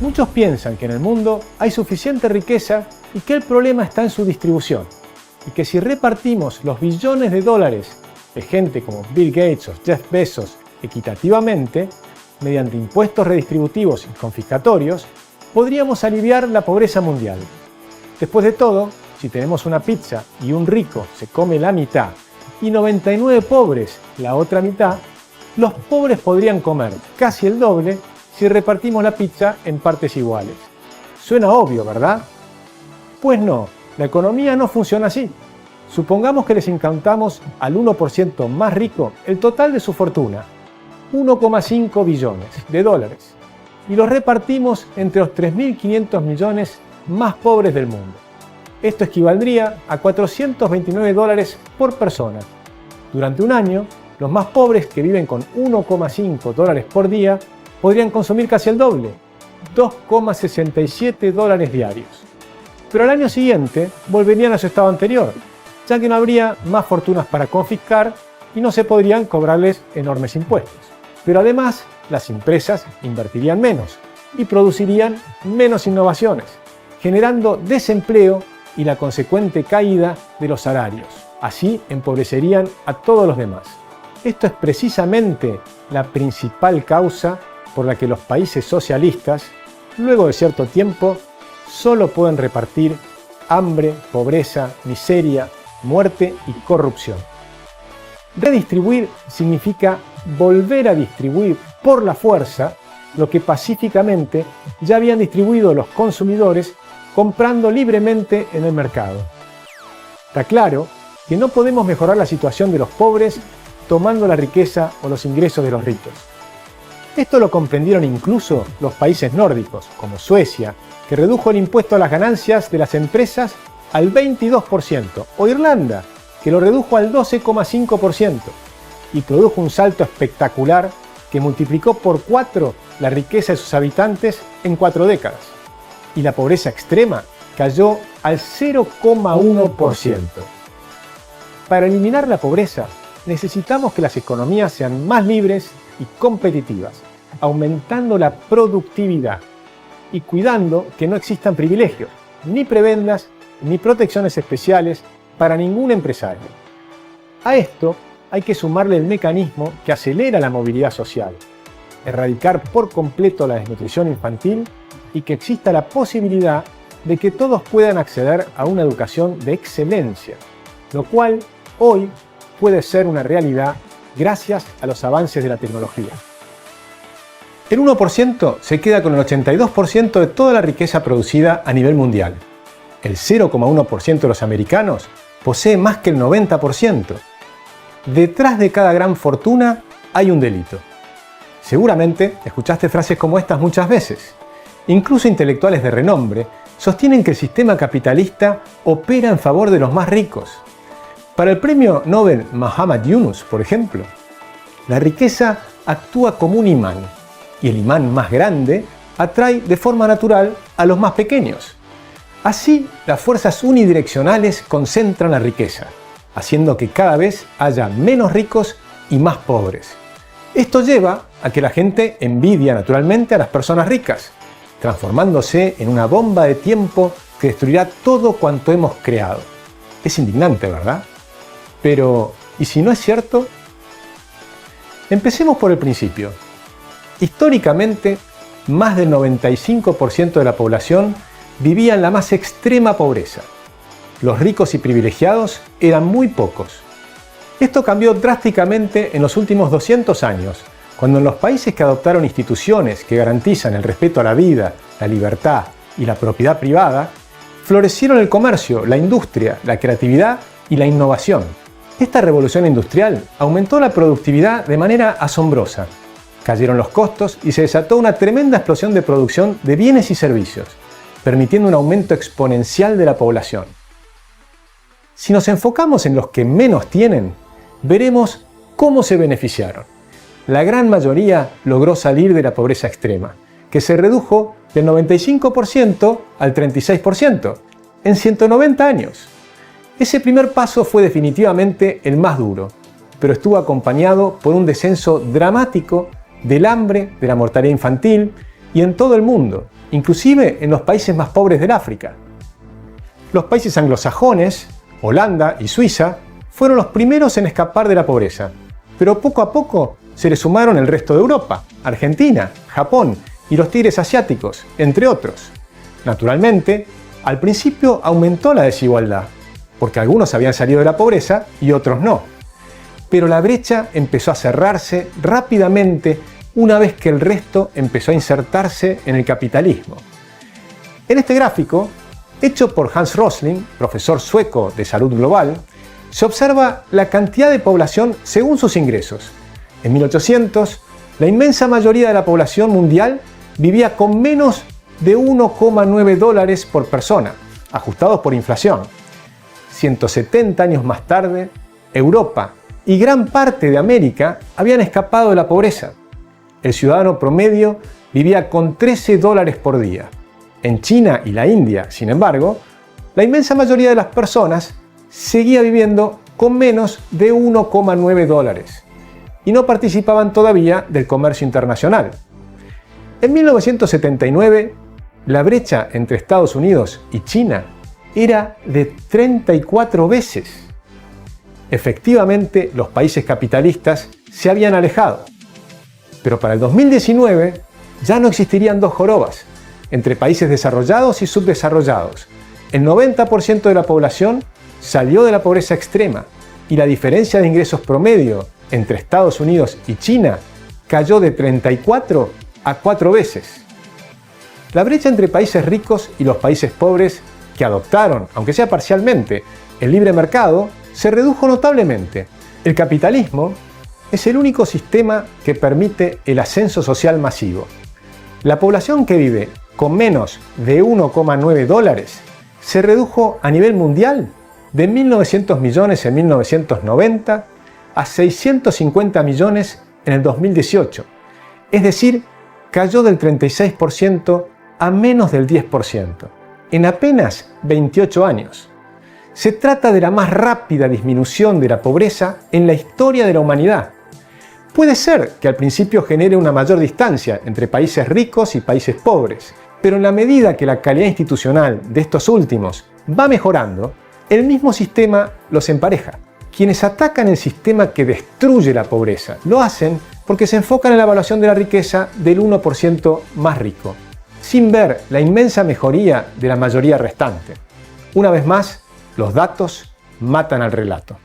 Muchos piensan que en el mundo hay suficiente riqueza y que el problema está en su distribución, y que si repartimos los billones de dólares de gente como Bill Gates o Jeff Bezos equitativamente, mediante impuestos redistributivos y confiscatorios, podríamos aliviar la pobreza mundial. Después de todo, si tenemos una pizza y un rico se come la mitad y 99 pobres la otra mitad, los pobres podrían comer casi el doble si repartimos la pizza en partes iguales. Suena obvio, ¿verdad? Pues no, la economía no funciona así. Supongamos que les incautamos al 1% más rico el total de su fortuna, 1,5 billones de dólares, y los repartimos entre los 3.500 millones más pobres del mundo. Esto equivaldría a 429 dólares por persona. Durante un año, los más pobres que viven con 1,5 dólares por día podrían consumir casi el doble, 2,67 dólares diarios. Pero al año siguiente volverían a su estado anterior, ya que no habría más fortunas para confiscar y no se podrían cobrarles enormes impuestos. Pero además, las empresas invertirían menos y producirían menos innovaciones, generando desempleo y la consecuente caída de los salarios. Así empobrecerían a todos los demás. Esto es precisamente la principal causa por la que los países socialistas, luego de cierto tiempo, solo pueden repartir hambre, pobreza, miseria, muerte y corrupción. Redistribuir significa volver a distribuir por la fuerza lo que pacíficamente ya habían distribuido los consumidores comprando libremente en el mercado. Está claro que no podemos mejorar la situación de los pobres tomando la riqueza o los ingresos de los ricos. Esto lo comprendieron incluso los países nórdicos, como Suecia, que redujo el impuesto a las ganancias de las empresas al 22%, o Irlanda, que lo redujo al 12,5%, y produjo un salto espectacular que multiplicó por 4 la riqueza de sus habitantes en 4 décadas. Y la pobreza extrema cayó al 0,1%. Para eliminar la pobreza, necesitamos que las economías sean más libres y competitivas, aumentando la productividad y cuidando que no existan privilegios, ni prebendas, ni protecciones especiales para ningún empresario. A esto hay que sumarle el mecanismo que acelera la movilidad social, erradicar por completo la desnutrición infantil y que exista la posibilidad de que todos puedan acceder a una educación de excelencia, lo cual hoy puede ser una realidad gracias a los avances de la tecnología. El 1% se queda con el 82% de toda la riqueza producida a nivel mundial. El 0,1% de los americanos posee más que el 90%. Detrás de cada gran fortuna hay un delito. Seguramente escuchaste frases como estas muchas veces. Incluso intelectuales de renombre sostienen que el sistema capitalista opera en favor de los más ricos. Para el premio Nobel Muhammad Yunus, por ejemplo, la riqueza actúa como un imán, y el imán más grande atrae de forma natural a los más pequeños. Así, las fuerzas unidireccionales concentran la riqueza, haciendo que cada vez haya menos ricos y más pobres. Esto lleva a que la gente envidia naturalmente a las personas ricas, transformándose en una bomba de tiempo que destruirá todo cuanto hemos creado. Es indignante, ¿verdad? Pero, ¿y si no es cierto? Empecemos por el principio. Históricamente, más del 95% de la población vivía en la más extrema pobreza. Los ricos y privilegiados eran muy pocos. Esto cambió drásticamente en los últimos 200 años, cuando en los países que adoptaron instituciones que garantizan el respeto a la vida, la libertad y la propiedad privada, florecieron el comercio, la industria, la creatividad y la innovación. Esta revolución industrial aumentó la productividad de manera asombrosa. Cayeron los costos y se desató una tremenda explosión de producción de bienes y servicios, permitiendo un aumento exponencial de la población. Si nos enfocamos en los que menos tienen, veremos cómo se beneficiaron. La gran mayoría logró salir de la pobreza extrema, que se redujo del 95% al 36% en 190 años. Ese primer paso fue definitivamente el más duro, pero estuvo acompañado por un descenso dramático del hambre, de la mortalidad infantil y en todo el mundo, inclusive en los países más pobres del África. Los países anglosajones, Holanda y Suiza, fueron los primeros en escapar de la pobreza, pero poco a poco se le sumaron el resto de Europa, Argentina, Japón y los tigres asiáticos, entre otros. Naturalmente, al principio aumentó la desigualdad, porque algunos habían salido de la pobreza y otros no. Pero la brecha empezó a cerrarse rápidamente una vez que el resto empezó a insertarse en el capitalismo. En este gráfico, hecho por Hans Rosling, profesor sueco de salud global, se observa la cantidad de población según sus ingresos. En 1800, la inmensa mayoría de la población mundial vivía con menos de 1,9 dólares por persona, ajustados por inflación. 170 años más tarde, Europa y gran parte de América habían escapado de la pobreza. El ciudadano promedio vivía con 13 dólares por día. En China y la India, sin embargo, la inmensa mayoría de las personas seguía viviendo con menos de 1,9 dólares y no participaban todavía del comercio internacional. En 1979, la brecha entre Estados Unidos y China era de 34 veces. Efectivamente, los países capitalistas se habían alejado. Pero para el 2019 ya no existirían dos jorobas entre países desarrollados y subdesarrollados. El 90% de la población salió de la pobreza extrema y la diferencia de ingresos promedio entre Estados Unidos y China cayó de 34 a 4 veces. La brecha entre países ricos y los países pobres que adoptaron, aunque sea parcialmente, el libre mercado, se redujo notablemente. El capitalismo es el único sistema que permite el ascenso social masivo. La población que vive con menos de 1,9 dólares se redujo a nivel mundial de 1.900 millones en 1990 a 650 millones en el 2018. Es decir, cayó del 36% a menos del 10%, en apenas 28 años. Se trata de la más rápida disminución de la pobreza en la historia de la humanidad. Puede ser que al principio genere una mayor distancia entre países ricos y países pobres, pero en la medida que la calidad institucional de estos últimos va mejorando, el mismo sistema los empareja. Quienes atacan el sistema que destruye la pobreza lo hacen porque se enfocan en la evaluación de la riqueza del 1% más rico, sin ver la inmensa mejoría de la mayoría restante. Una vez más, los datos matan al relato.